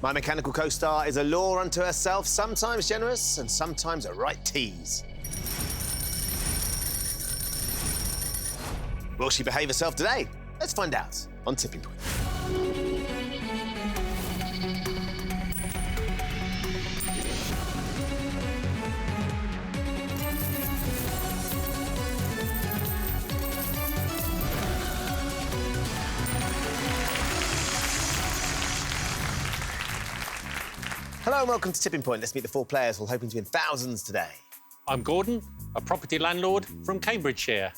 My mechanical co-star is a law unto herself, sometimes generous and sometimes a right tease. Will she behave herself today? Let's find out on Tipping Point. Hello and welcome to Tipping Point. Let's meet the four players all hoping to win thousands today. I'm Gordon, a property landlord from Cambridgeshire.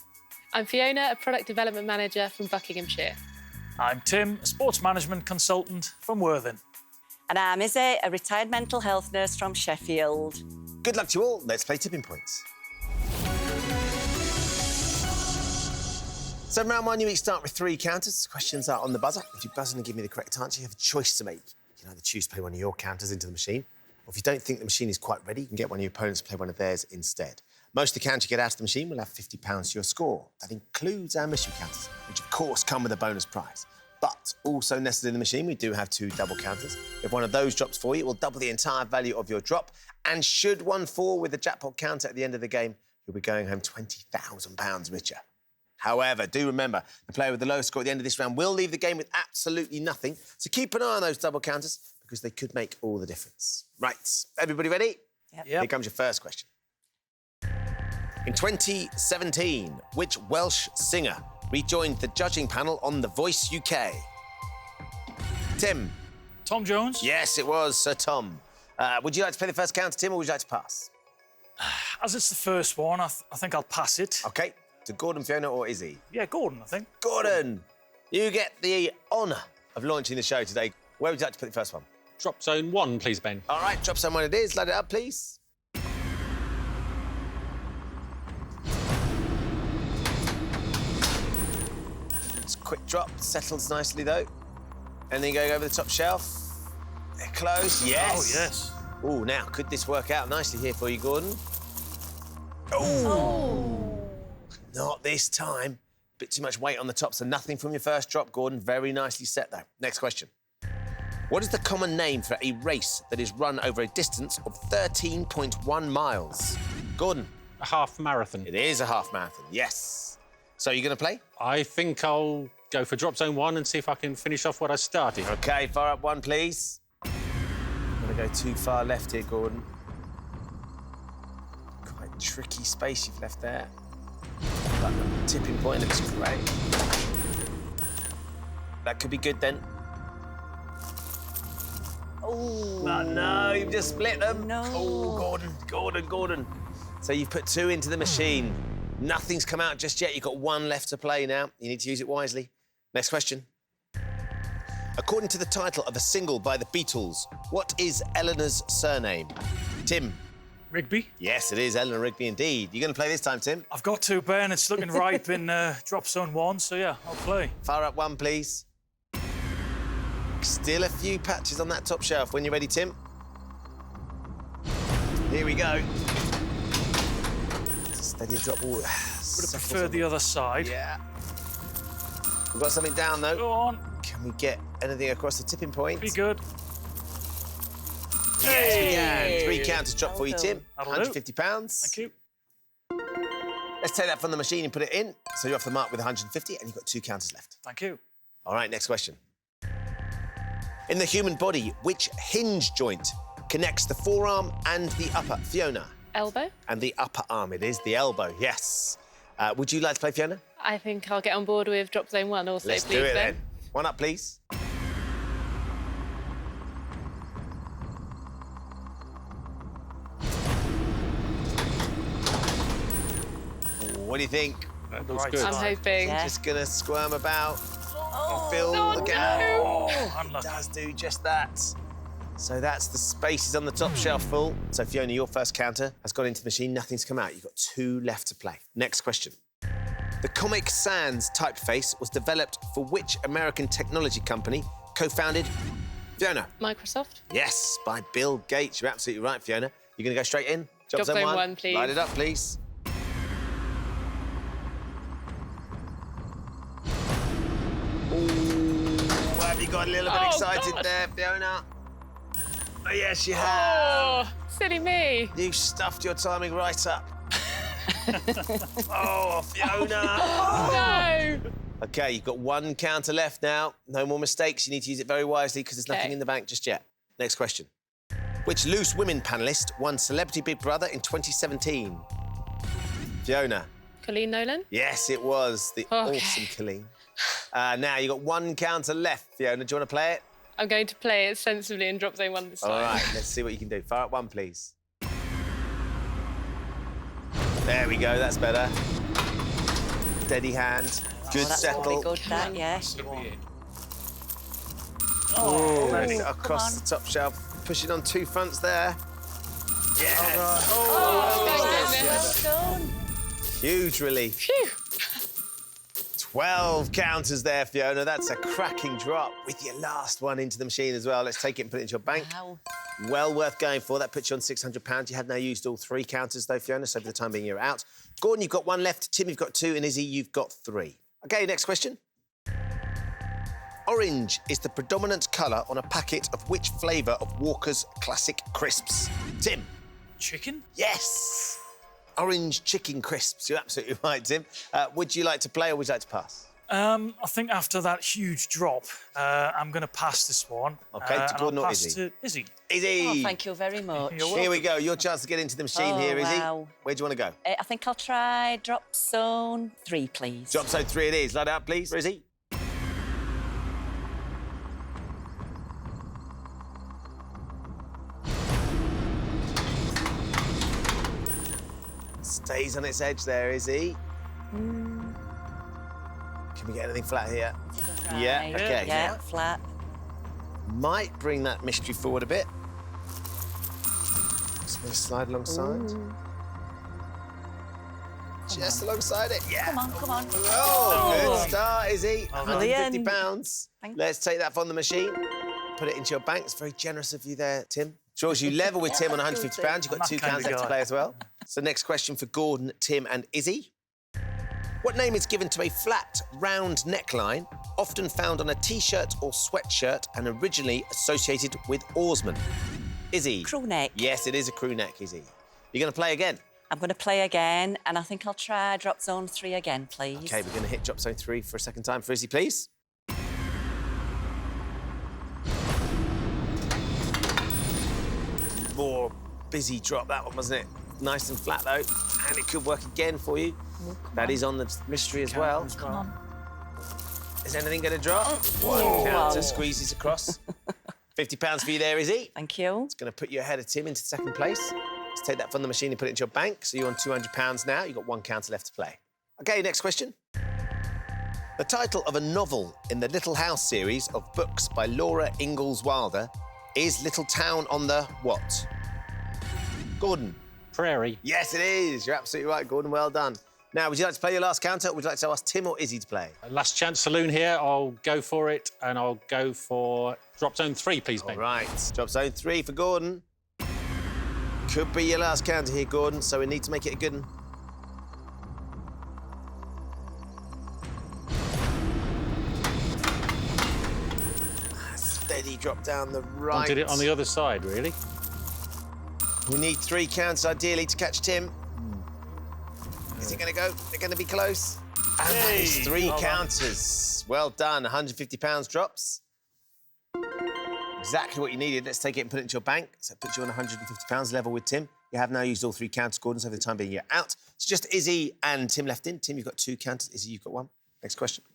I'm Fiona, a product development manager from Buckinghamshire. I'm Tim, a sports management consultant from Worthing. And I'm Izzy, a retired mental health nurse from Sheffield. Good luck to you all. Let's play Tipping Points. So round one, you each start with 3 counters. Questions are on the buzzer. If you buzz in and give me the correct answer, you have a choice to make. You can either choose to play one of your counters into the machine, or if you don't think the machine is quite ready, you can get one of your opponents to play one of theirs instead. Most of the counters you get out of the machine will have £50 to your score. That includes our mission counters, which of course come with a bonus prize. But also nested in the machine, we do have 2 double counters. If one of those drops for you, it will double the entire value of your drop. And should one fall with the jackpot counter at the end of the game, you'll be going home £20,000 richer. However, do remember, the player with the lowest score at the end of this round will leave the game with absolutely nothing. So keep an eye on those double counters because they could make all the difference. Right, everybody ready? Yep. Here comes your first question. In 2017, which Welsh singer rejoined the judging panel on The Voice UK? Tim? Tom Jones? Yes, it was Sir Tom. Would you like to play the first counter, Tim, or would you like to pass? As it's the first one, I think I'll pass it. OK, to Gordon, Fiona or Izzy? Yeah, Gordon, I think. Gordon, you get the honour of launching the show today. Where would you like to put the first one? Drop zone 1, please, Ben. All right, drop someone it is. Load it up, please. It's a quick drop, settles nicely, though. And then going over the top shelf. They're close, yes. Oh, yes. Oh, now, could this work out nicely here for you, Gordon? Oh! Not this time. Bit too much weight on the top, so nothing from your first drop, Gordon. Very nicely set, though. Next question. What is the common name for a race that is run over a distance of 13.1 miles? Gordon? A half marathon. It is a half marathon, yes. So you're going to play? I think I'll go for drop zone 1 and see if I can finish off what I started. OK, fire up 1, please. I'm going to go too far left here, Gordon. Quite tricky space you've left there. But the tipping point looks great. That could be good, then. Oh. But no, you've just split them. No. Oh, Gordon. So you've put 2 into the machine. Nothing's come out just yet. You've got 1 left to play now. You need to use it wisely. Next question. According to the title of a single by the Beatles, what is Eleanor's surname? Tim? Rigby? Yes, it is Eleanor Rigby indeed. You're going to play this time, Tim? I've got to, Ben. It's looking ripe in drop zone 1, so yeah, I'll play. Fire up 1, please. Still a few patches on that top shelf. When you're ready, Tim. Here we go. Steady drop. Would have preferred the other side. Yeah. We've got something down, though. Go on. Can we get anything across the tipping point? Be good. Yes, we can. 3 counters drop for you, Tim. That'll do. £150. Thank you. Let's take that from the machine and put it in. So you're off the mark with 150, and you've got 2 counters left. Thank you. All right, next question. In the human body, which hinge joint connects the forearm and the upper? Fiona? Elbow? And the upper arm, it is the elbow, yes. Would you like to play, Fiona? I think I'll get on board with drop zone 1 also, Let's please, do it, Ben. then. 1 up, please. What do you think? That looks Right good. I'm hoping. Yeah. Just going to squirm about and fill Oh, the gap. no. Oh, unlucky. Does do just that. So that's the spaces on the top shelf full. So, Fiona, your first counter has gone into the machine. Nothing's come out. You've got 2 left to play. Next question. The Comic Sans typeface was developed for which American technology company co-founded? Fiona? Microsoft? Yes, by Bill Gates. You're absolutely right, Fiona. You're going to go straight in? Drop zone 1, please. Light it up, please. Ooh, have you got a little bit excited God. there, Fiona? Oh, yes, you have. Oh, silly me. You stuffed your timing right up. Oh, Fiona. No. OK, you've got one counter left now. No more mistakes. You need to use it very wisely because there's nothing in the bank just yet. Next question. Which Loose Women panellist won Celebrity Big Brother in 2017? Fiona. Colleen Nolan? Yes, it was. The awesome Colleen. Now, you've got one counter left, Fiona. Do you want to play it? I'm going to play it sensibly and drop zone 1 this time. All right, let's see what you can do. Fire up 1, please. There we go, that's better. Steady hand. Good that's settle. really good, that, yeah. Oh, across the top shelf. Pushing on 2 fronts there. Yes. Well done. Huge relief. Phew. 12 counters there, Fiona. That's a cracking drop with your last one into the machine as well. Let's take it and put it into your bank. Wow. Well worth going for. That puts you on £600. You have now used all 3 counters, though, Fiona, so for the time being, you're out. Gordon, you've got 1 left. Tim, you've got 2. And Izzy, you've got 3. OK, next question. Orange is the predominant colour on a packet of which flavour of Walker's Classic Crisps? Tim. Chicken? Yes. Orange chicken crisps. You're absolutely right, Tim. Would you like to play or would you like to pass? I think after that huge drop, I'm going to pass this one. OK, to and Gordon I'll or pass Izzy? to Izzy. Izzy. Oh, thank you very much. Here we go. Your chance to get into the machine here, Izzy. Wow. Where do you want to go? I think I'll try drop zone 3, please. Drop zone 3 it is. Light it up, please, Izzy. Stays on its edge there, Izzy. Can we get anything flat here? Right. Yeah, OK. Yeah, flat. Might bring that mystery forward a bit. Just going to slide alongside. Just alongside it, yeah. Come on, come on. Oh, good start, Izzy. Brilliant. £150. Thank Let's take that from the machine. Put it into your bank. It's very generous of you there, Tim. Draws you level with Tim on £150. You've got 2 counts left to play as well. So next question for Gordon, Tim and Izzy. What name is given to a flat, round neckline, often found on a T-shirt or sweatshirt and originally associated with oarsmen? Izzy. Crew neck. Yes, it is a crew neck, Izzy. You're going to play again? I'm going to play again, and I think I'll try drop zone 3 again, please. OK, we're going to hit drop zone 3 for a second time for Izzy, please. More busy drop, that one, wasn't it? Nice and flat, though. And it could work again for you. That is on the mystery as well. Come on. Is anything going to drop? One counter squeezes across. £50 for you there, Izzy. Thank you. It's going to put you ahead of Tim into second place. Let's take that from the machine and put it into your bank. So you're on £200 now. You've got 1 counter left to play. OK, next question. The title of a novel in the Little House series of books by Laura Ingalls Wilder is Little Town on the what? Gordon. Prairie. Yes, it is. You're absolutely right, Gordon. Well done. Now, would you like to play your last counter or would you like to ask Tim or Izzy to play? Last chance saloon here. I'll go for it, and I'll go for drop zone 3, please, Ben. All right. Drop zone 3 for Gordon. Could be your last counter here, Gordon, so we need to make it a good one. Steady drop down the right. Wanted it on the other side, really. We need 3 counts, ideally, to catch Tim. Is it going to go? They're going to be close. And that is 3 counters. Well done. £150 drops. Exactly what you needed. Let's take it and put it into your bank. So it puts you on £150 level with Tim. You have now used all 3 counters, Gordon, so for the time being, you're out. It's just Izzy and Tim left in. Tim, you've got 2 counters. Izzy, you've got 1. Next question.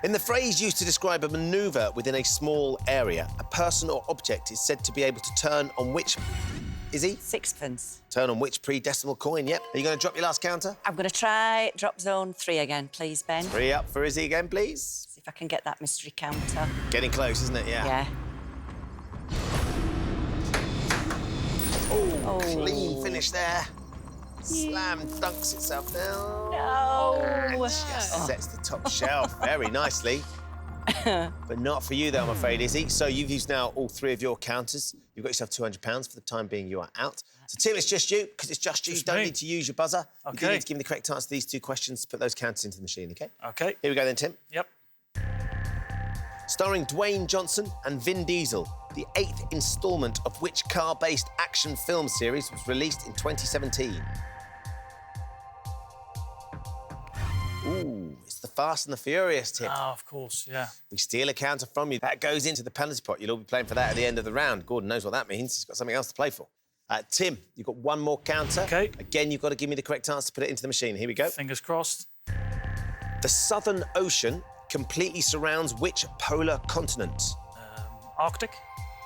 In the phrase used to describe a manoeuvre within a small area, a person or object is said to be able to turn on which... Izzy? Sixpence. Turn on which pre-decimal coin, yep. Are you going to drop your last counter? I'm going to try drop zone 3 again, please, Ben. 3 up for Izzy again, please. See if I can get that mystery counter. Getting close, isn't it? Yeah. Yeah. Oh, clean finish there. Slam dunks itself down. No! And just sets the top shelf very nicely. But not for you, though, I'm afraid, Izzy. So you've used now all 3 of your counters. You've got yourself £200. For the time being, you are out. So, Tim, it's just you, because it's just you. You don't need to use your buzzer. You do need to give me the correct answer to these 2 questions to put those counters into the machine, OK? OK. Here we go then, Tim. Yep. Starring Dwayne Johnson and Vin Diesel, the 8th instalment of which car-based action film series was released in 2017? Ooh, it's the Fast and the Furious, Tim. Ah, of course, yeah. We steal a counter from you. That goes into the penalty pot. You'll all be playing for that at the end of the round. Gordon knows what that means. He's got something else to play for. Tim, you've got one more counter. OK. Again, you've got to give me the correct answer to put it into the machine. Here we go. Fingers crossed. The Southern Ocean completely surrounds which polar continent? Arctic?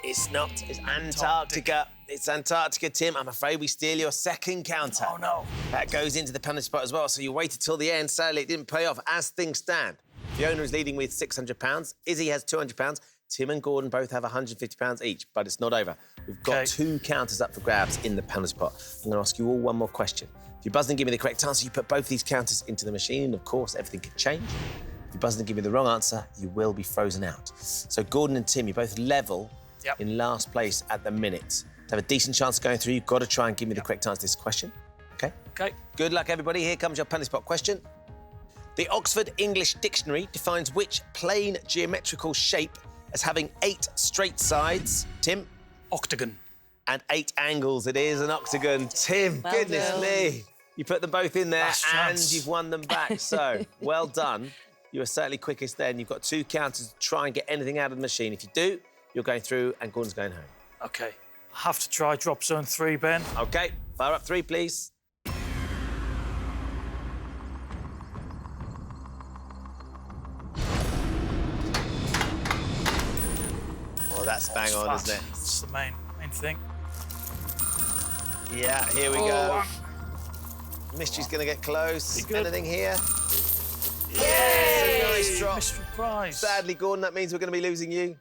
It's not. It's Antarctica. It's Antarctica, Tim. I'm afraid we steal your second counter. Oh, no. That goes into the penalty spot as well, so you waited till the end. Sadly, it didn't pay off. As things stand, Fiona is leading with £600. Izzy has £200. Tim and Gordon both have £150 each, but it's not over. We've got 2 counters up for grabs in the penalty pot. I'm going to ask you all one more question. If you buzz and give me the correct answer, you put both these counters into the machine, and of course, everything can change. If you buzz and give me the wrong answer, you will be frozen out. So Gordon and Tim, you're both level in last place at the minute. To have a decent chance of going through, you've got to try and give me the correct answer to this question. OK? OK. Good luck, everybody. Here comes your penalty spot question. The Oxford English Dictionary defines which plane geometrical shape as having 8 straight sides. Tim? Octagon. And 8 angles. It is an octagon. Tim, Well goodness done. me. You put them both in there Last and chance. you've won them back. So, well done. You were certainly quickest then. You've got 2 counters to try and get anything out of the machine. If you do, you're going through and Gordon's going home. OK. I have to try drop zone 3, Ben. OK, fire up 3, please. Oh, that's bang on, Flat. isn't it? That's the main thing. Yeah, here we go. Mystery's going to get close. Be good. Anything here? Yes! A nice drop. Mystery prize. Sadly, Gordon, that means we're going to be losing you.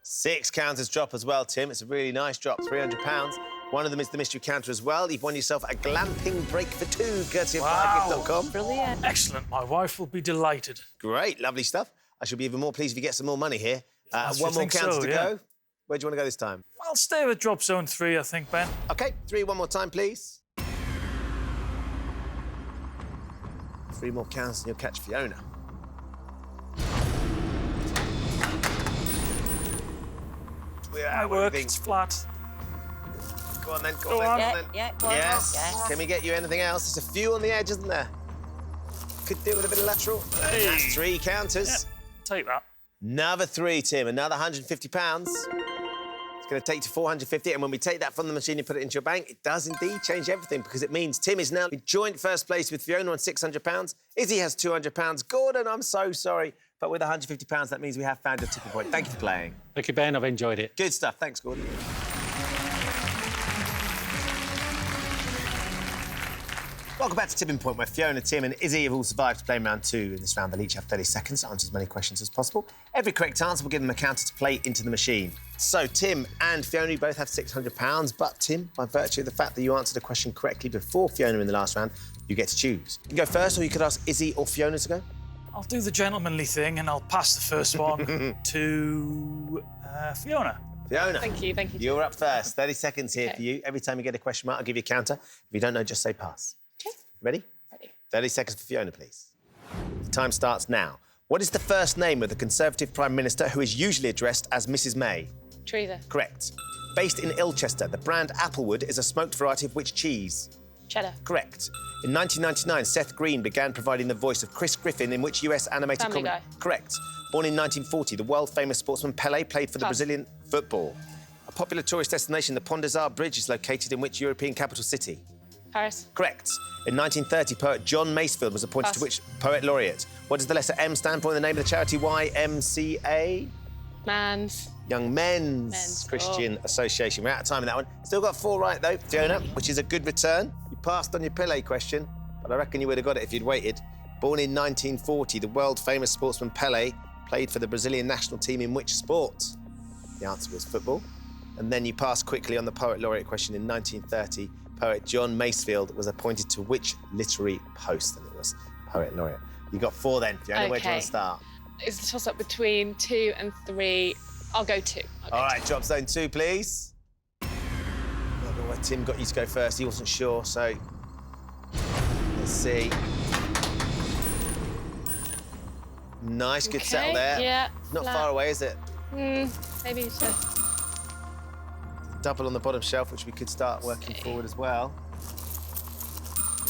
6 counters drop as well, Tim. It's a really nice drop, £300. One of them is the mystery counter as well. You've won yourself a glamping break for 2, courtesy of firegift.com. Brilliant. Excellent. My wife will be delighted. Great, lovely stuff. I shall be even more pleased if you get some more money here. Yes, One you more think counter so, to yeah. go. Where do you want to go this time? I'll stay with drop zone 3, I think, Ben. OK, 3 one more time, please. 3 more counters and you'll catch Fiona. Might work. It's flat. Go on then, Go go on. on Yeah, then. yeah, go on. Yes. Yes. Can we get you anything else? There's a few on the edge, isn't there? Could do with a bit of lateral. Hey. That's 3 counters. Yeah, take that. Another 3, Tim. Another £150. It's going to take you to 450, and when we take that from the machine and put it into your bank, it does indeed change everything because it means Tim is now in joint first place with Fiona on £600. Izzy has £200. Gordon, I'm so sorry, but with £150, that means we have found a tipping point. Thank you for playing. Thank you, Ben. I've enjoyed it. Good stuff. Thanks, Gordon. Welcome back to Tipping Point, where Fiona, Tim and Izzy have all survived to play in round 2. In this round, they'll each have 30 seconds to answer as many questions as possible. Every correct answer will give them a counter to play into the machine. So, Tim and Fiona, you both have £600, but Tim, by virtue of the fact that you answered a question correctly before Fiona in the last round, you get to choose. You can go first, or you could ask Izzy or Fiona to go. I'll do the gentlemanly thing and I'll pass the first one to Fiona. Fiona. Thank you. You're up first. 30 seconds here Okay. for you. Every time you get a question mark, I'll give you a counter. If you don't know, just say pass. Okay. Ready? Ready. 30 seconds for Fiona, please. The time starts now. What is the first name of the Conservative Prime Minister who is usually addressed as Mrs May? Teresa. Correct. Based in Ilchester, the brand Applewood is a smoked variety of which cheese? Cheddar. Correct. In 1999, Seth Green began providing the voice of Chris Griffin in which US animated Family comedy? Guy. Correct. Born in 1940, the world-famous sportsman Pelé played for the Pass. Brazilian football. A popular tourist destination, the Pont des Arts Bridge is located in which European capital city? Paris. Correct. In 1930, poet John Masefield was appointed Pass. to which poet laureate? What does the letter M stand for in the name of the charity YMCA? Man's. Young Men's Men's. Christian Association. We're out of time in that one. Still got 4 right, though, Fiona, which is a good return. You passed on your Pelé question, but I reckon you would have got it if you'd waited. Born in 1940, the world-famous sportsman Pelé played for the Brazilian national team in which sport? The answer was football. And then you passed quickly on the poet laureate question. In 1930, poet John Masefield was appointed to which literary post? And it was poet laureate. You got 4 then, Fiona. Where do you want to start? It's a toss-up between 2 and 3. I'll go 2. All right, drop zone 2, please. I don't know why Tim got you to go first. He wasn't sure, so let's see. Nice, good settle there. Yeah. Not Flat. far away, is it? Maybe it's just... Double on the bottom shelf, which we could start working forward as well.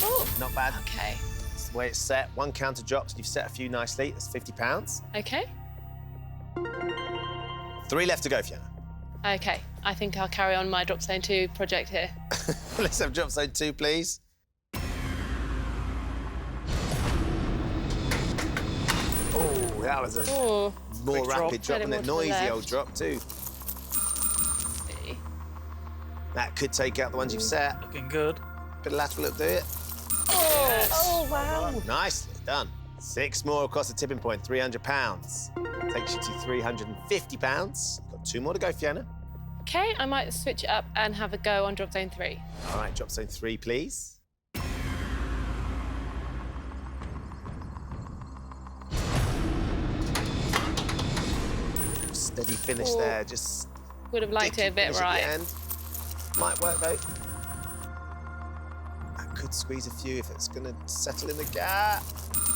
Oh, Not bad. okay. That's the way it's set. One counter drops, and you've set a few nicely. That's £50. Okay. 3 left to go, Fiona. Okay, I think I'll carry on my Drop Zone 2 project here. Let's have drop zone 2, please. Oh, that was a Oh, more Quick drop. rapid drop, Had and it a more to the noisy old left. drop too. see. That could take out the ones you've set. Looking good. Bit of lateral up, do it. Oh, wow. Nicely done. 6 more across the tipping point, £300. Takes you to £350. Got 2 more to go, Fiona. Okay, I might switch it up and have a go on Drop Zone 3. All right, drop zone 3, please. Steady finish Oh. there, just Would have liked it a dicky bit finish at right. the end. Might work though. That could squeeze a few if it's gonna settle in the gap.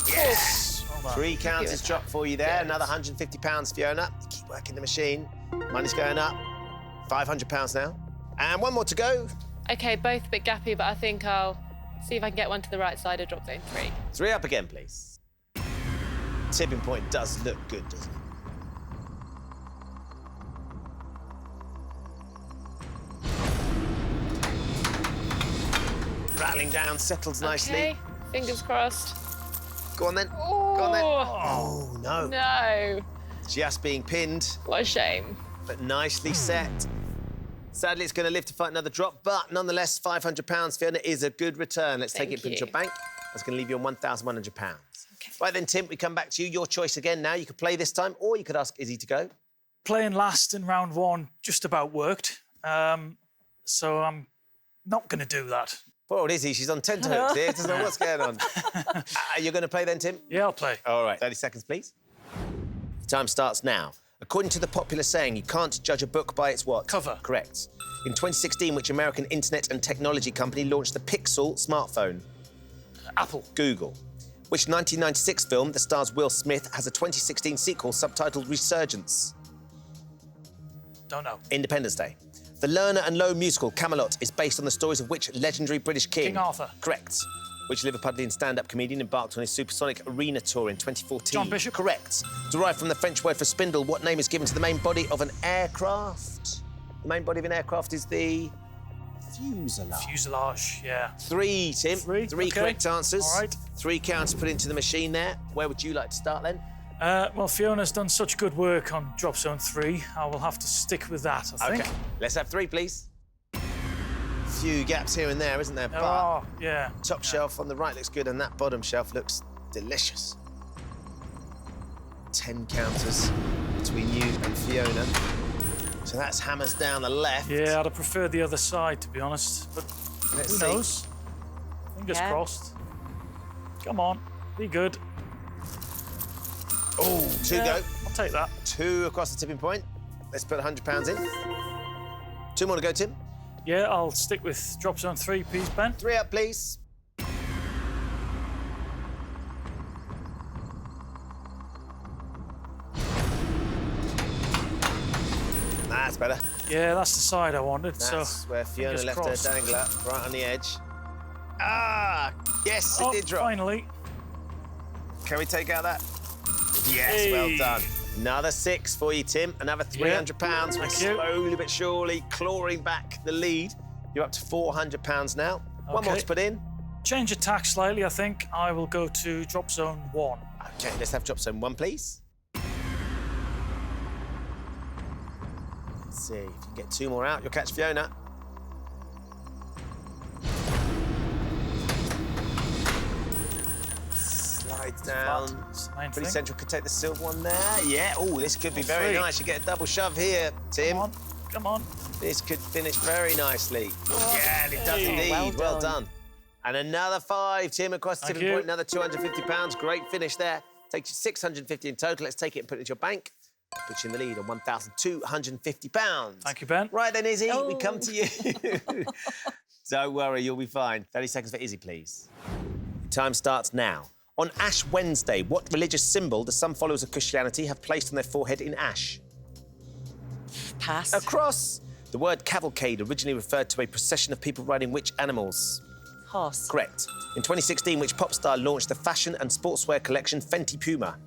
Yes! Well done. 3 counters with dropped for you there. Good. Another £150, Fiona. Keep working the machine. Money's going up. £500 now. And 1 more to go. Okay, both a bit gappy, but I think I'll see if I can get one to the right side of Drop Zone 3. 3 up again, please. Tipping point does look good, doesn't it? Rattling down, settles nicely. Okay, fingers crossed. Go on then. Oh, Go on then. Oh, no. no. Just being pinned, What a shame. but nicely set. Sadly, it's going to live to fight another drop, but nonetheless, £500, Fiona, is a good return. Let's take Thank it, put it in your you. bank. That's going to leave you on £1,100. Okay. Right then, Tim, we come back to you. Your choice again now. You could play this time, or you could ask Izzy to go. Playing last in round 1 just about worked. So I'm not going to do that. Poor old Izzy, she's on tenterhooks here. Doesn't know what's going on. You're going to play then, Tim? Yeah, I'll play. All right, 30 seconds, please. Time starts now. According to the popular saying, you can't judge a book by its what? Cover. Correct. In 2016, which American internet and technology company launched the Pixel smartphone? Apple. Google. Which 1996 film that stars Will Smith has a 2016 sequel subtitled Resurgence? Don't know. Independence Day. The Lerner and Loewe musical Camelot is based on the stories of which legendary British king? King Arthur. Correct. Which Liverpudlian stand-up comedian embarked on his supersonic arena tour in 2014? John Bishop. Correct. Derived from the French word for spindle, what name is given to the main body of an aircraft? The main body of an aircraft is the fuselage. Fuselage, yeah. 3, Tim. 3, Three okay. correct answers. All right. 3 counts put into the machine there. Where would you like to start then? Well, Fiona's done such good work on Drop Zone 3. I will have to stick with that, I think. Okay. Let's have 3, please. Few gaps here and there, isn't there? But Oh, yeah. top shelf on the right looks good, and that bottom shelf looks delicious. 10 counters between you and Fiona. So that's hammers down the left. Yeah, I'd have preferred the other side, to be honest. But Let's who see. knows? Fingers Yeah. crossed. Come on, be good. Oh, 2 Yeah, go. I'll take that. 2 across the tipping point. Let's put £100 in. 2 more to go, Tim. Yeah, I'll stick with Drop Zone 3, please, Ben. 3 up, please. That's better. Yeah, that's the side I wanted, That's so... where Fiona fingers left crossed. her dangler, right on the edge. Ah, yes, it Oh, did drop. finally. Can we take out that? Yes, Hey. well done. Another 6 for you, Tim. Another £300. We're thank you. slowly but surely clawing back the lead. You're up to £400 now. One more Okay. to put in. Change of tack slightly, I think. I will go to Drop Zone 1. Okay, let's have drop zone 1, please. Let's see if you can get 2 more out. You'll catch Fiona. Slides down. That's the main Pretty thing. central, could take the silver one there. Yeah, oh, this could be All very 3. nice. You get a double shove here, Tim. Come on, come on. This could finish very nicely. Yeah, it does Hey. indeed. Well Well done. And another 5, Tim, across the Thank tipping you. point. Another £250. Great finish there. Takes you £650 in total. Let's take it and put it into your bank. Puts you in the lead on £1,250. Thank you, Ben. Right then, Izzy, we Oh. come to you. Don't worry, you'll be fine. 30 seconds for Izzy, please. Time starts now. On Ash Wednesday, what religious symbol do some followers of Christianity have placed on their forehead in ash? Pass. A cross. The word cavalcade originally referred to a procession of people riding which animals? Horse. Correct. In 2016, which pop star launched the fashion and sportswear collection Fenty Puma?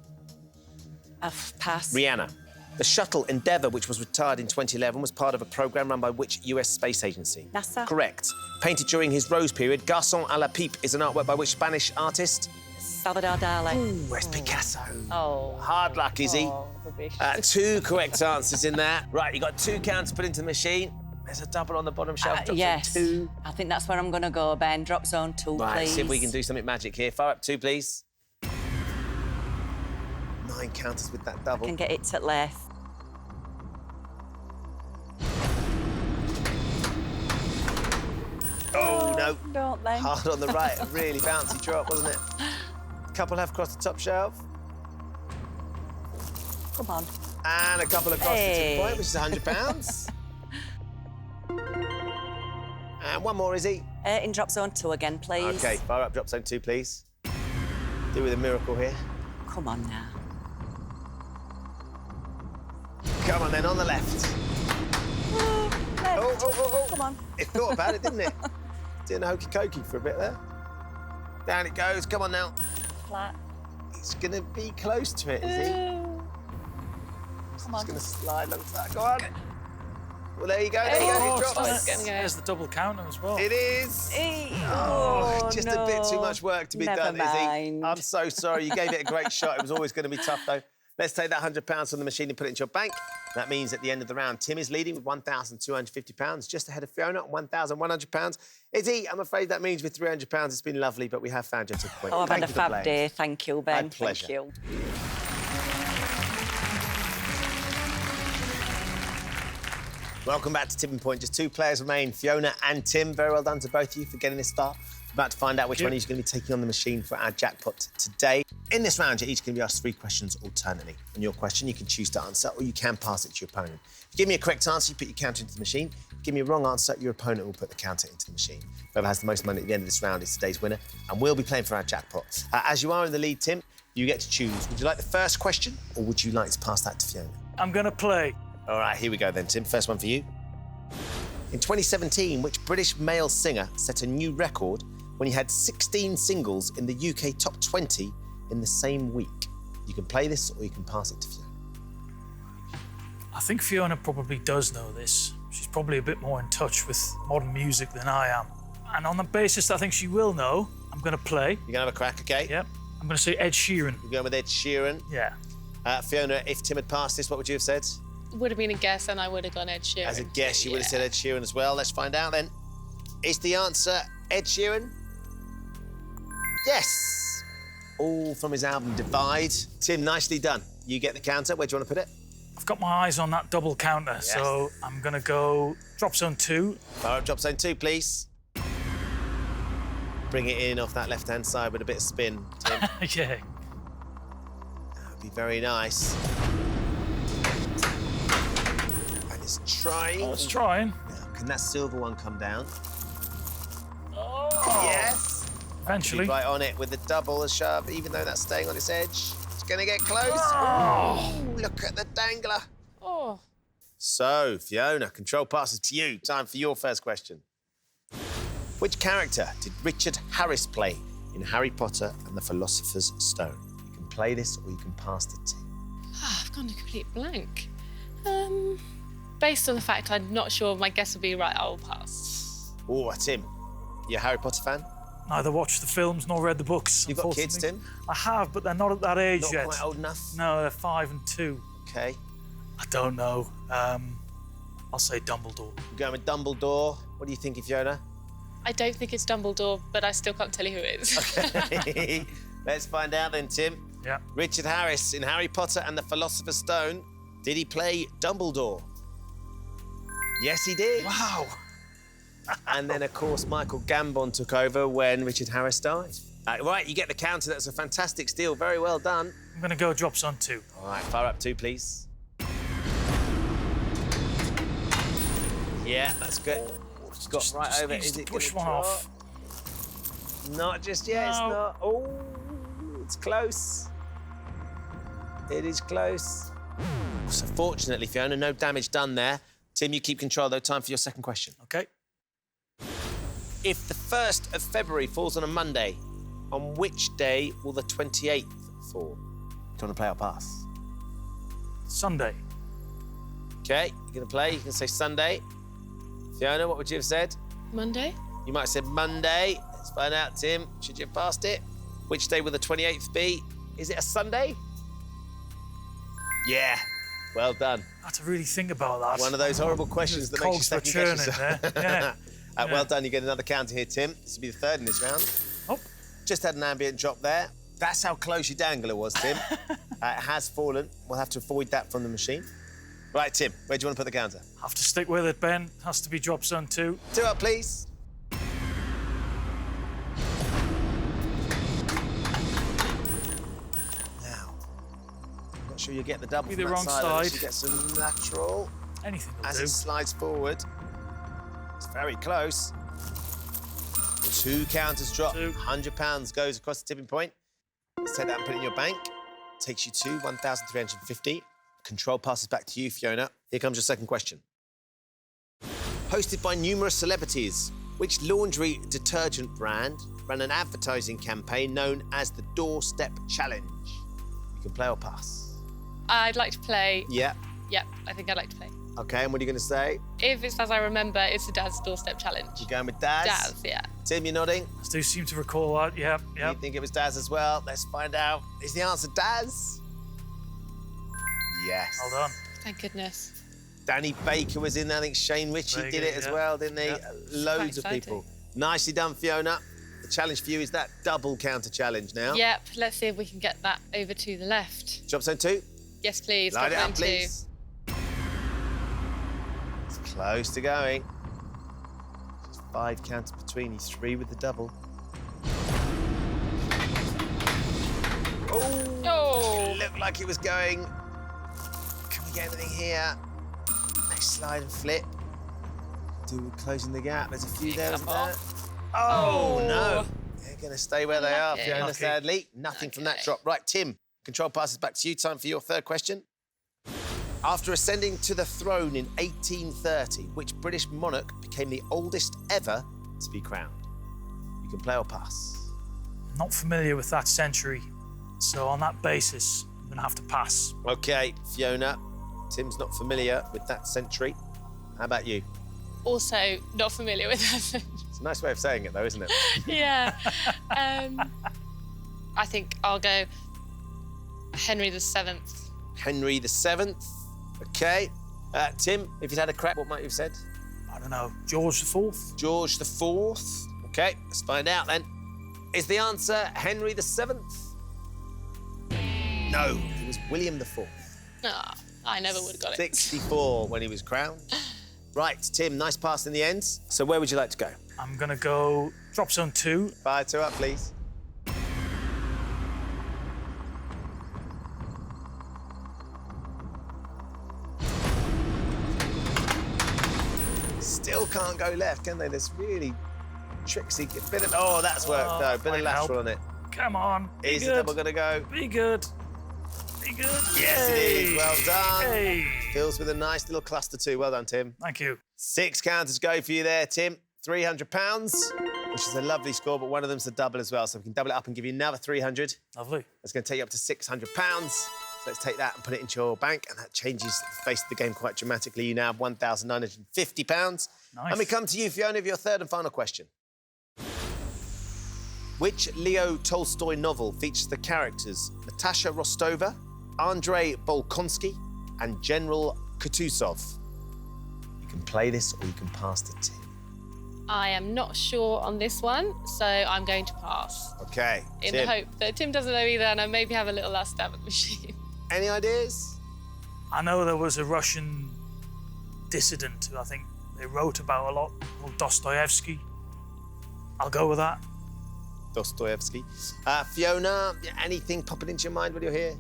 Pass. Rihanna. The shuttle Endeavour, which was retired in 2011, was part of a programme run by which US space agency? NASA. Correct. Painted during his Rose period, Garçon à la Pipe is an artwork by which Spanish artist? Salvador Dali. Where's Picasso? Oh. Hard luck, Izzy. Oh, rubbish. 2 correct answers in there. Right, you got 2 counters put into the machine. There's a double on the bottom shelf. Drop Yes. zone 2. I think that's where I'm going to go, Ben. Drop zone 2, Right, please. see if we can do something magic here. Fire up 2, please. 9 counters with that double. Can get it to left. Oh, no. Don't then. Hard on the right. A really bouncy drop, wasn't it? Couple have crossed the top shelf. Come on. And a couple across the tip point, which is £100. And one more, Izzy. In drop zone 2 again, please. OK, fire up drop zone 2, please. Do with a miracle here. Come on now. Come on, then, on the left. Left. Oh. Come on. It thought about it, didn't it? Doing a hokey-cokey for a bit there. Down it goes. Come on now. Flat. It's going to be close to it, is he? Come It's on. going to slide like that. Go on. Well, there you go. There you go. Oh, You dropped it's it. gonna go. There's the double counter as well. It is. Oh, Just no. a bit too much work to be Never done, Izzy. mind. I'm so sorry. You gave it a great shot. It was always going to be tough, though. Let's take that £100 from the machine and put it into your bank. That means at the end of the round, Tim is leading with £1,250, just ahead of Fiona at £1,100. Izzy, I'm afraid that means with £300, it's been lovely, but we have found your tipping point. Oh, I've Thank had a you for fab playing. day. Thank you, Ben. My pleasure. Thank you. Welcome back to Tipping Point. Just 2 players remain, Fiona and Tim. Very well done to both of you for getting this far. About to find out which one of you is going to be taking on the machine for our jackpot today. In this round, you're each going to be asked 3 questions alternately. On your question, you can choose to answer or you can pass it to your opponent. If you give me a correct answer, you put your counter into the machine. If you give me a wrong answer, your opponent will put the counter into the machine. Whoever has the most money at the end of this round is today's winner, and we'll be playing for our jackpot. As you are in the lead, Tim, you get to choose. Would you like the first question or would you like to pass that to Fiona? I'm going to play. All right, here we go then, Tim. First one for you. In 2017, which British male singer set a new record when he had 16 singles in the UK top 20 in the same week? You can play this or you can pass it to Fiona. I think Fiona probably does know this. She's probably a bit more in touch with modern music than I am. And on the basis that I think she will know, I'm going to play. You're going to have a crack, OK? Yep. I'm going to say Ed Sheeran. You're going with Ed Sheeran. Yeah. Fiona, if Tim had passed this, what would you have said? Would have been a guess, and I would have gone Ed Sheeran. As a guess, you would have said Yeah. Ed Sheeran as well. Let's find out then. Is the answer Ed Sheeran? Yes. All from his album Divide. Tim, nicely done. You get the counter. Where do you want to put it? I've got my eyes on that double counter, so I'm going to go drop zone 2. Fire up drop zone 2, please. Bring it in off that left-hand side with a bit of spin, Tim. Yeah. That would be very nice. And it's trying. I was trying. Now, can that silver one come down? Oh. Yes. Eventually. Be right on it with the double, a shove, even though that's staying on its edge. It's going to get close. Oh. Ooh, look at the dangler. Oh. So, Fiona, control passes to you. Time for your first question. Which character did Richard Harris play in Harry Potter and the Philosopher's Stone? You can play this or you can pass the tea. I've gone a complete blank. Based on the fact I'm not sure my guess will be right, I'll pass. Oh, Tim, you a Harry Potter fan? Neither watched the films nor read the books. You've got kids, unfortunately. Tim? I have, but they're not at that age Not yet. quite old enough? No, they're 5 and 2. OK. I don't know. I'll say Dumbledore. We're going with Dumbledore. What do you think, Fiona? I don't think it's Dumbledore, but I still can't tell you who it is. OK. Let's find out then, Tim. Yeah. Richard Harris in Harry Potter and the Philosopher's Stone. Did he play Dumbledore? Yes, he did. Wow. And then, of course, Michael Gambon took over when Richard Harris died. Right, you get the counter. That's a fantastic steal. Very well done. I'm going to go drop zone 2. All right, fire up 2, please. Yeah, that's good. It's got right over. Needs Is to it push gonna one drop? off. Not just yet. It's No. not. Oh, It's close. It is close. So fortunately, Fiona, no damage done there. Tim, you keep control, though. Time for your second question. OK. If the 1st of February falls on a Monday, on which day will the 28th fall? Do you want to play or pass? Sunday. OK, you're going to play. You can say Sunday. Fiona, what would you have said? Monday? You might have said Monday. Let's find out, Tim. Should you have passed it? Which day will the 28th be? Is it a Sunday? Yeah. Well done. I had to really think about that. One of those horrible questions that makes you Cogs were second guess churning yourself. there. Yeah. Well done. You get another counter here, Tim. This will be the third in this round. Oh. Just had an ambient drop there. That's how close your dangler was, Tim. It has fallen. We'll have to avoid that from the machine. Right, Tim, where do you want to put the counter? Have to stick with it, Ben. Has to be drop zone 2. 2 up, please. Now, not sure you get the double Be from the that wrong side. unless side. You get some lateral Anything will as do. it slides forward. It's very close. 2 counters drop. 2. £100 goes across the tipping point. Let's take that and put it in your bank. Takes you to 1,350. Control passes back to you, Fiona. Here comes your second question. Hosted by numerous celebrities, which laundry detergent brand ran an advertising campaign known as the Doorstep Challenge? You can play or pass. I'd like to play. Yeah. Yep, I think I'd like to play. OK, and what are you going to say? If it's as I remember, it's the Dad's Doorstep Challenge. You're going with Daz? Daz, yeah. Tim, you're nodding? I do seem to recall that. Yep, You yep. think it was Daz as well? Let's find out. Is the answer Daz? Yes. Well done. Thank goodness. Danny Baker was in there. I think Shane Ritchie Very did good, it as yeah. well, didn't they? Yeah. Loads of Quite people. Nicely done, Fiona. The challenge for you is that double counter challenge now. Yep, let's see if we can get that over to the left. Drop zone 2. Yes, please. Light it drop up, zone 2. please. It's close to going. Just 5 counters between you, 3 with the double. Oh! It looked like it was going. Can we get anything here? Nice slide and flip. Do with closing the gap. There's a few there, isn't there? Oh, no. They're going to stay where they are, Unlucky. Fiona, Unlucky. sadly. Nothing from that Okay. drop. Right, Tim, control passes back to you. Time for your third question. After ascending to the throne in 1830, which British monarch became the oldest ever to be crowned? You can play or pass. Not familiar with that century. So on that basis, I'm going to have to pass. OK, Fiona. Tim's not familiar with that century. How about you? Also, not familiar with that. It's a nice way of saying it, though, isn't it? Yeah. I think I'll go Henry VII. Henry VII. OK. Tim, if you'd had a crack, what might you have said? I don't know. George IV? George IV. OK, let's find out then. Is the answer Henry VII? No, it was William IV. Ah, I never would have got it. 64 when he was crowned. Right, Tim, nice pass in the end. So where would you like to go? I'm going to go drop zone 2. Fire 2 up, please. Still can't go left, can they? There's really tricksy bit of... Oh, that's worked, though. Bit of might lateral help. on it. Come on. Be Is the good. double going to go? Be good. Be good. Yes, it is. Well done. Hey. Fills with a nice little cluster too. Well done, Tim. Thank you. 6 counters go for you there, Tim. £300, which is a lovely score, but one of them's a double as well. So we can double it up and give you another 300. Lovely. That's going to take you up to £600. So let's take that and put it into your bank, and that changes the face of the game quite dramatically. You now have £1,950. Nice. And we come to you, Fiona, with your third and final question. Which Leo Tolstoy novel features the characters Natasha Rostova, Andrei Bolkonsky, and General Kutuzov? You can play this or you can pass to Tim. I am not sure on this one, so I'm going to pass. OK, In Tim, the hope that Tim doesn't know either, and I maybe have a little last stab at the machine. any ideas? I know there was a Russian dissident who I think they wrote about a lot, called Dostoevsky. I'll go with that. Dostoevsky. Fiona, anything popping into your mind when you're here?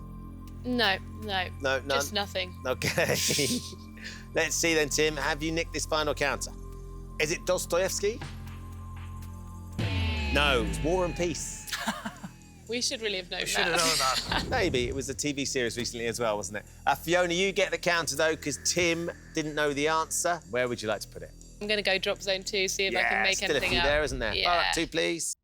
No, No, none? just nothing. OK. Let's see then, Tim. Have you nicked this final counter? Is it Dostoevsky? No, it's War and Peace. We should really have known that. Should have known that. Maybe. It was a TV series recently as well, wasn't it? Fiona, you get the counter, though, because Tim didn't know the answer. Where would you like to put it? I'm going to go drop zone 2, see if I can make still anything a few up. there, isn't there? Yeah. Fire up 2, please.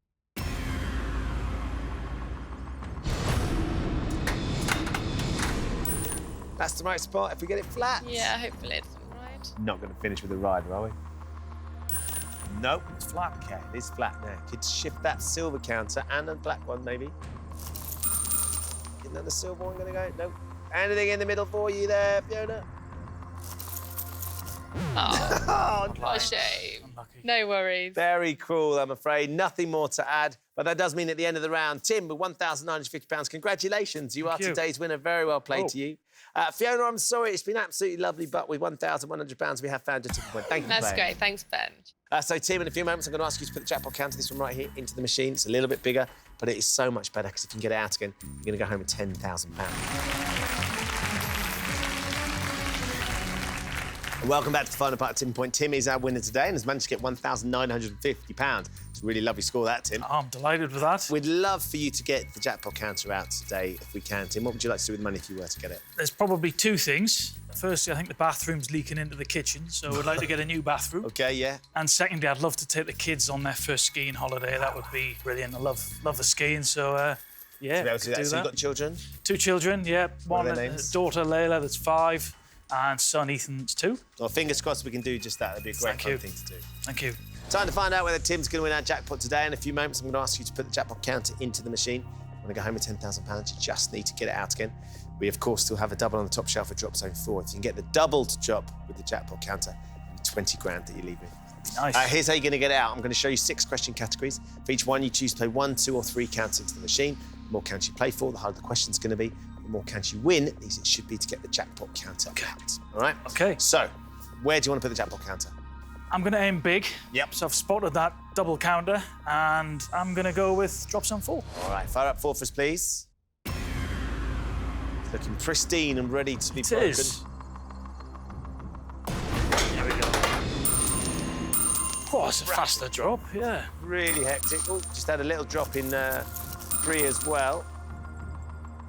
That's the right spot if we get it flat. Yeah, hopefully it's all right. Not going to finish with a rider, are we? Nope. It's flat. Okay, it is flat now. Could shift that silver counter and a black one, maybe. Isn't that the silver one going to go? Nope. Anything in the middle for you there, Fiona? Oh, what a shame. Unlucky. No worries. Very cruel, I'm afraid. Nothing more to add. But that does mean at the end of the round, Tim, with £1,950, congratulations. You are Thank you. today's winner. Very well played Oh. to you. Fiona, I'm sorry. It's been absolutely lovely, but with £1,100, we have found your tipping point. Thank you for That's playing. great. Thanks, Ben. So, Tim, in a few moments, I'm going to ask you to put the jackpot counter, this one right here, into the machine. It's a little bit bigger, but it is so much better because if you can get it out again, you're going to go home with £10,000. And welcome back to the final part of Tipping Point. Tim is our winner today and has managed to get £1,950. It's a really lovely score, that, Tim. I'm delighted with that. We'd love for you to get the jackpot counter out today if we can, Tim. What would you like to do with the money if you were to get it? There's probably two things. Firstly, I think the bathroom's leaking into the kitchen, so we'd like to get a new bathroom. OK, yeah. And secondly, I'd love to take the kids on their first skiing holiday. That would be brilliant. I love the skiing, so yeah, To be able to do that. do So you've got children? 2 children, yeah. What are One their names? daughter, Layla, that's 5, and son, Ethan's 2. Well, fingers crossed we can do just that. That'd be a great Thank fun you. thing to do. Thank you. Time to find out whether Tim's going to win our jackpot today. In a few moments, I'm going to ask you to put the jackpot counter into the machine. I'm going to go home with £10,000. You just need to get it out again. We, of course, still have a double on the top shelf for drop zone 4. If you can get the double to drop with the jackpot counter, it'll be 20 grand that you leave with. Nice. Here's how you're going to get it out. I'm going to show you 6 question categories. For each one, you choose to play 1, 2, or 3 counts into the machine. The more counts you play for, the harder the question's going to be. The more counts you win, the easier it should be to get the jackpot counter out. All right? Okay. So, where do you want to put the jackpot counter? I'm going to aim big. Yep. So I've spotted that double counter, and I'm going to go with drop zone 4. All right, fire up 4 for us, please. It's looking pristine and ready to be It broken. is. There we go. Oh, it's a faster drop, yeah. Really hectic. Oh, just had a little drop in 3 as well.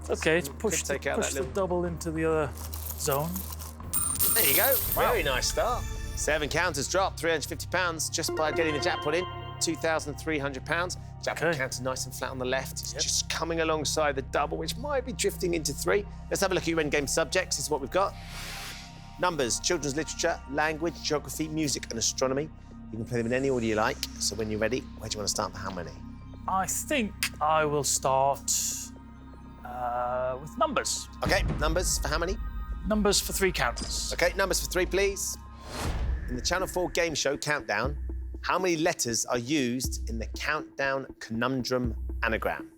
Okay, it's pushed, take out push that the little- double into the other zone. There you go. Very nice start. 7 counters dropped, £350 just by getting the jackpot in. £2,300. Jackpot Okay. counter nice and flat on the left. It's just coming alongside the double, which might be drifting into 3. Let's have a look at your end game subjects. This is what we've got. Numbers, children's literature, language, geography, music, and astronomy. You can play them in any order you like. So when you're ready, where do you want to start and how many? I think I will start with numbers. OK, numbers for how many? Numbers for 3 counters. OK, numbers for 3, please. In the Channel 4 game show Countdown, how many letters are used in the Countdown Conundrum anagram?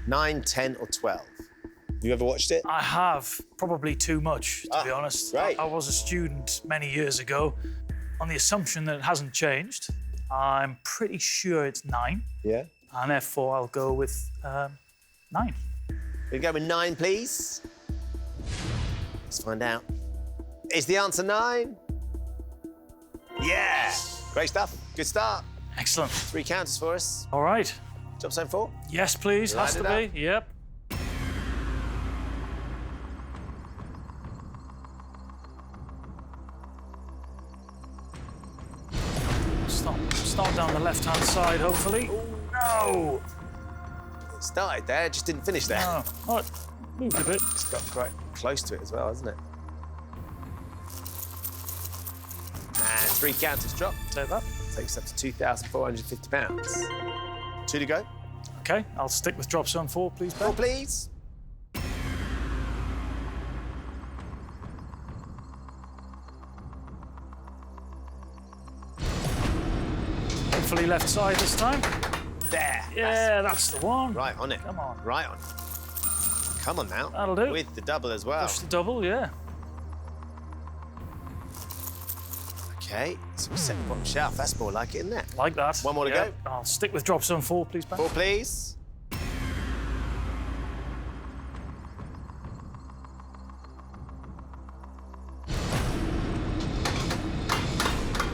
9, 10, or 12? Have you ever watched it? I have probably too much, to be honest. right. I was a student many years ago. On the assumption that it hasn't changed, I'm pretty sure it's 9, Yeah. and therefore I'll go with 9. We go with 9, please. Let's find out. Is the answer 9? Yeah. Great stuff. Good start. Excellent. 3 counters for us. All right. Drop zone 4. Yes, please. Line Has to it be. Yep. Start down the left-hand side, hopefully. No! It started there, just didn't finish there. No. Oh, it moved a bit. It's got quite close to it as well, hasn't it? And 3 counters drop. Take that. Takes up to £2,450. 2 to go. Okay, I'll stick with drop zone 4, please, 4, Ben. please. Hopefully left side this time. There. Yeah, that's the one. Right on it. Come on. Right on. Come on now. That'll do. With the double as well. Push the double, yeah. OK, so we set the bottom shelf. That's more like it, isn't it? Like that. One more to Yep. I'll stick with drop zone 4, please, Ben. 4, please.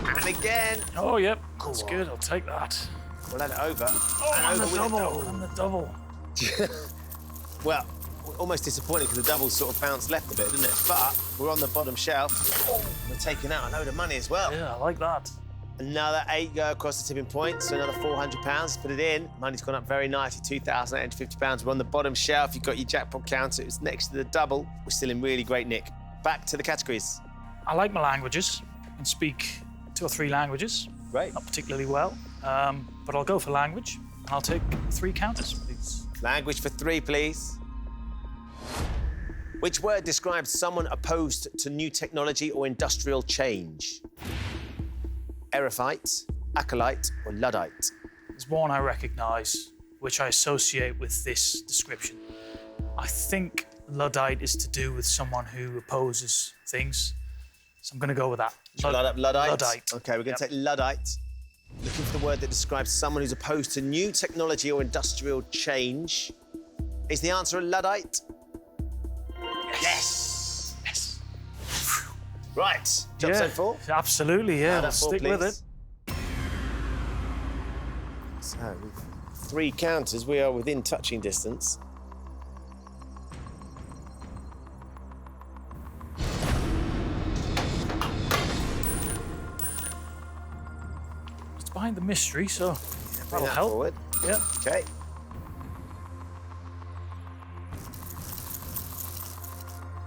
And again. Oh, yep. That's good. I'll take that. We'll add it over. Oh, and the with it. double. Oh. And the double. Well, almost disappointing because the double sort of bounced left a bit, didn't it? But we're on the bottom shelf. Oh, we're taking out a load of money as well. Yeah, I like that. Another 8 go across the tipping point, so another £400. Put it in. Money's gone up very nicely, £2,850. We're on the bottom shelf. You've got your jackpot counter. It's next to the double. We're still in really great nick. Back to the categories. I like my languages. I can speak 2 or 3 languages. Great. Not particularly well, but I'll go for language. And I'll take 3 counters, please. Language for 3, please. Which word describes someone opposed to new technology or industrial change? Eraphyte, acolyte, or Luddite? There's one I recognise, which I associate with this description. I think Luddite is to do with someone who opposes things, so I'm going to go with that. Luddite. Luddite. OK, we're going to take Luddite. Looking for the word that describes someone who's opposed to new technology or industrial change. Is the answer a Luddite? Yes! Yes. Right, jump zone 4. Absolutely, yeah. Line We'll up 4, stick with please. it. So, with 3 counters, we are within touching distance. It's behind the mystery, so Bring that'll that help. forward. Yeah. OK.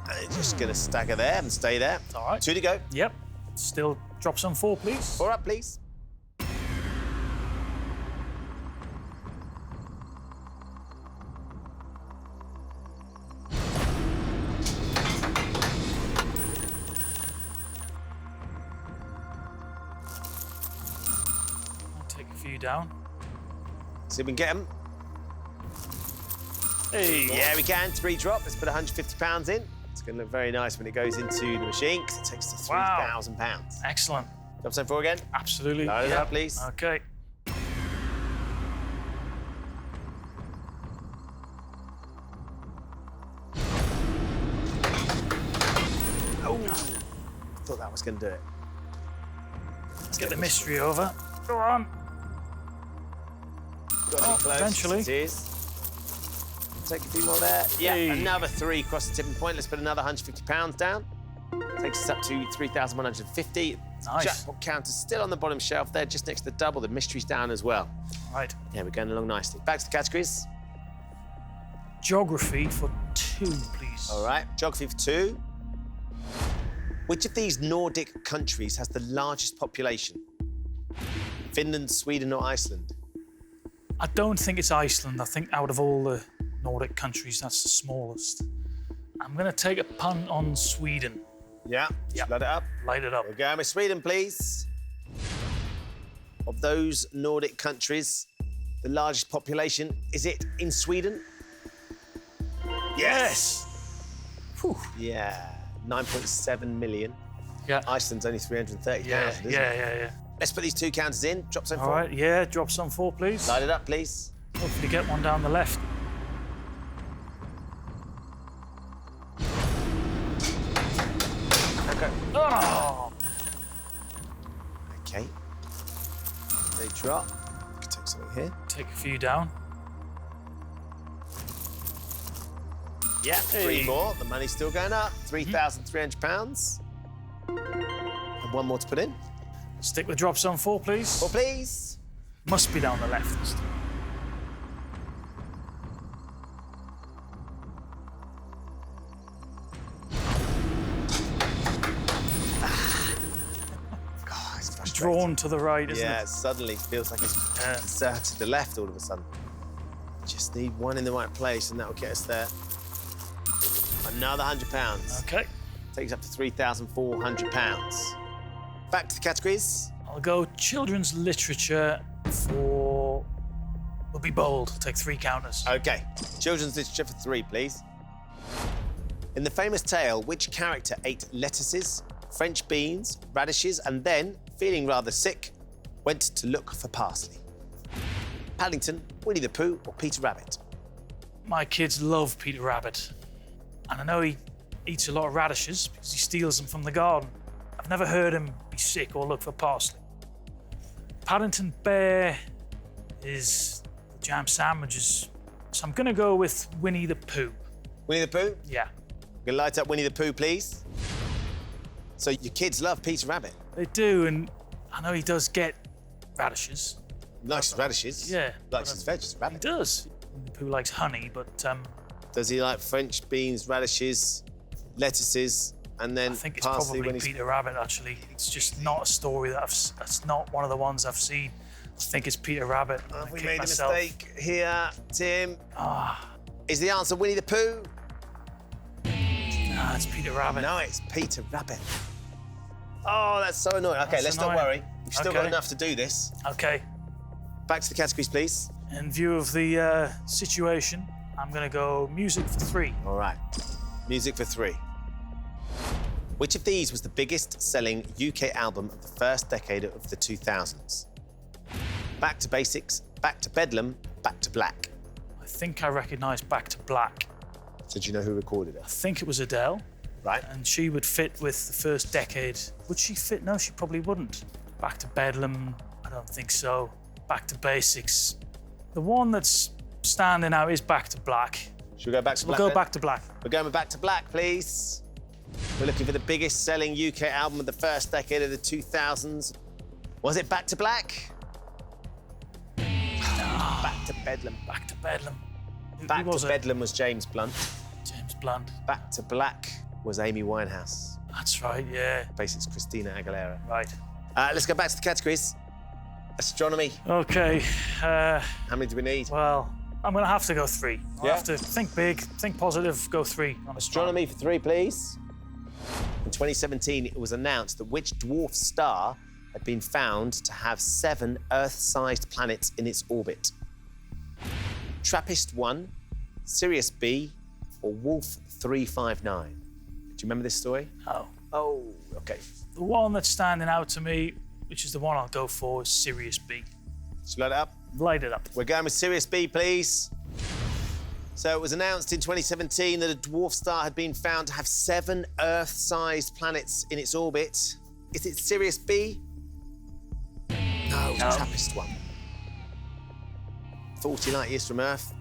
And it's just going to stagger there and stay there. All right. 2 to go. Yep. Still drop some 4, please. 4 up, please. I'll take a few down. See if we can get them. Hey. Yeah, we can. 3 drop. Let's put £150 in. It's going to look very nice when it goes into the machine because it takes to Wow. £3,000. Excellent. Jump zone 4 again. Absolutely. Load it Yep. up, please. OK. Oh, thought that was going to do it. Let's get the mystery over. Go on. Got to be close. eventually. It is. Take a few more there. Yeah, Hey. another 3 across the tipping point. Let's put another £150 down. Takes us up to 3,150. Nice. Jackpot counter still on the bottom shelf there, just next to the double. The mystery's down as well. Right. Yeah, we're going along nicely. Back to the categories. Geography for 2, please. All right, geography for 2. Which of these Nordic countries has the largest population? Finland, Sweden, or Iceland? I don't think it's Iceland. I think out of all the Nordic countries, that's the smallest. I'm going to take a punt on Sweden. Yeah, Yep. load it up. Light it up. We're going with Sweden, please. Of those Nordic countries, the largest population, is it in Sweden? Yes. Whew. Yeah, 9.7 million. Yeah. Iceland's only 330,000, Yeah, isn't it? yeah. Let's put these 2 counters in. Drop some All 4. right, yeah, drop some 4, please. Light it up, please. Hopefully get one down the left. Okay. Oh! Okay. They drop. We can take something here. Take a few down. Yeah, 3 more. The money's still going up. £3,300. And 1 more to put in. Stick with drop some 4, please. 4, please. Must be down the left this time. God, it's frustrating. Drawn to the right, isn't Yeah, it? it suddenly feels like it's to the left all of a sudden. Just need 1 in the right place and that will get us there. Another £100. Okay. Takes up to £3,400. Back to the categories. I'll go children's literature for... We'll be bold. Take 3 counters. OK, children's literature for 3, please. In the famous tale, which character ate lettuces, French beans, radishes, and then, feeling rather sick, went to look for parsley? Paddington, Winnie the Pooh, or Peter Rabbit? My kids love Peter Rabbit. And I know he eats a lot of radishes because he steals them from the garden. I've never heard him be sick or look for parsley. Paddington Bear is the jam sandwiches So I'm going to go with Winnie the Pooh. Winnie the Pooh? Yeah, Gonna light up Winnie the Pooh, please. So your kids love Peter Rabbit. they do, and I know he does get radishes. Likes his radishes. Yeah. Likes his veggies. He Rabbit. does. Winnie the Pooh likes honey, but Does he like French beans, radishes, lettuces, and then I think it's parsley probably when he's... Peter Rabbit, actually. It's just not a story that's not one of the ones I've seen. I think it's Peter Rabbit. I'm Have gonna we kick made myself. a mistake here, Tim? Ah, Is the answer Winnie the Pooh? nah, it's Peter Rabbit. No, it's Peter Rabbit. Oh, that's so annoying. Okay, That's let's annoying. not worry. We've still got Okay. enough to do this. Okay, Back to the categories, please. in view of the situation, I'm gonna go music for 3. All right. Music for 3. Which of these was the biggest selling UK album of the first decade of the 2000s? Back to Basics, Back to Bedlam, Back to Black. I think I recognise Back to Black. So do you know who recorded I it? think it was Adele, Right. and she would fit with the first decade. Would she fit? No, she probably wouldn't. Back to Bedlam, I don't think so. Back to Basics. The one that's standing out is Back to Black. Should we go back to We'll Black? go then? Back to Black. We're going back to Black, please. We're looking for the biggest selling UK album of the first decade of the 2000s. Was it Back to Black? Back to Bedlam. Back to Bedlam. Who Back was to it? Bedlam was James Blunt. James Blunt. Back to Black was Amy Winehouse. That's right, yeah. Basics Christina Aguilera. Right. Let's go back to the categories. Astronomy. Okay, How many do we need? well, I'm gonna have to go 3. I'll Yeah? have to think big, think positive, go 3. on Astronomy for 3, please. In 2017, it was announced that which dwarf star had been found to have 7 Earth-sized planets in its orbit. TRAPPIST-1, Sirius B, or Wolf 359. Do you remember this story? Oh. Oh, okay. The one that's standing out to me, which is the one I'll go for, is Sirius B. Should we light it up? Light it up. We're going with Sirius B, please. So it was announced in 2017 that a dwarf star had been found to have 7 Earth-sized planets in its orbit. Is it Sirius B? No, it was No. TRAPPIST-1. 40 light years from Earth.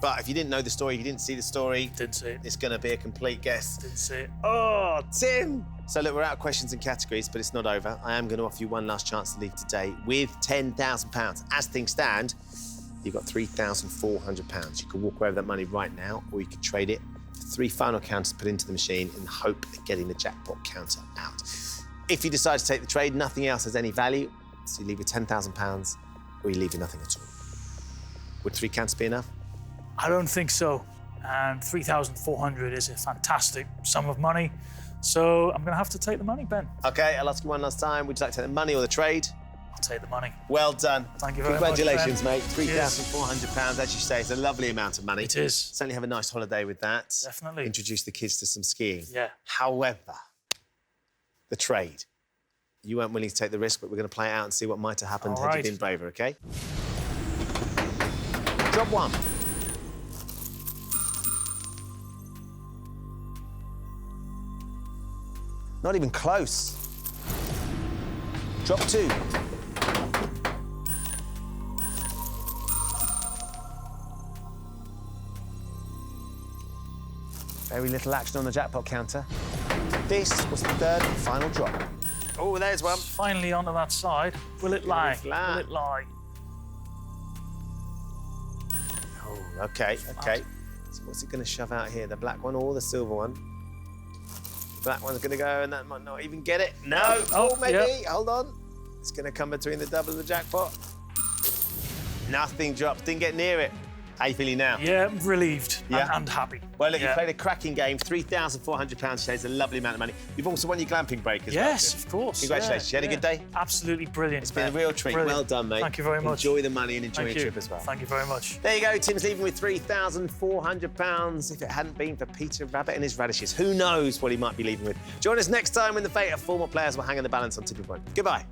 But if you didn't know the story, if you didn't see the story, Didn't see it. it's going to be a complete guess. Didn't see it. Oh, Tim! So look, we're out of questions and categories, but it's not over. I am going to offer you one last chance to leave today with £10,000. As things stand, you've got £3,400. You can walk away with that money right now, or you can trade it for 3 final counters put into the machine in the hope of getting the jackpot counter out. If you decide to take the trade, nothing else has any value, so you leave with £10,000, or you leave with nothing at all. Would 3 counters be enough? I don't think so. And 3,400 is a fantastic sum of money. So I'm gonna have to take the money, Ben. OK, I'll ask you one last time. Would you like to take the money or the trade? I'll take the money. Well done. Thank you very much, Congratulations, Ben. mate. £3,400, as you say, is a lovely amount of money. It is. Certainly have a nice holiday with that. Definitely. Introduce the kids to some skiing. Yeah. However, the trade. You weren't willing to take the risk, but we're going to play it out and see what might have happened All had you right. been braver, OK? Drop 1. Not even close. Drop 2. Very little action on the jackpot counter. This was the 3rd and final drop. Oh, there's one. Finally onto that side. Will it lie? flat. Will it lie? Oh, OK, OK. So what's it going to shove out here? The black one or the silver one? The black one's going to go, and that might not even get it. No. Oh, maybe. Yep. Hold on. It's going to come between the double and the jackpot. Nothing dropped. Didn't get near it. How you feeling now? Yeah, relieved Yeah. and happy. Well, look, you Yeah. played a cracking game. £3,400 today is a lovely amount of money. You've also won your glamping break as well. Yes, Tim. of course. Congratulations. Yeah, You had a good day? Absolutely brilliant. It's been a real treat. Brilliant. Well done, mate. Thank you very much. Enjoy the money and enjoy Thank your you. trip as well. Thank you very much. There you go. Tim's leaving with £3,400. If it hadn't been for Peter Rabbit and his radishes, who knows what he might be leaving with. Join us next time when the fate of 4 more players will hang in the balance on Tipping Point. Goodbye.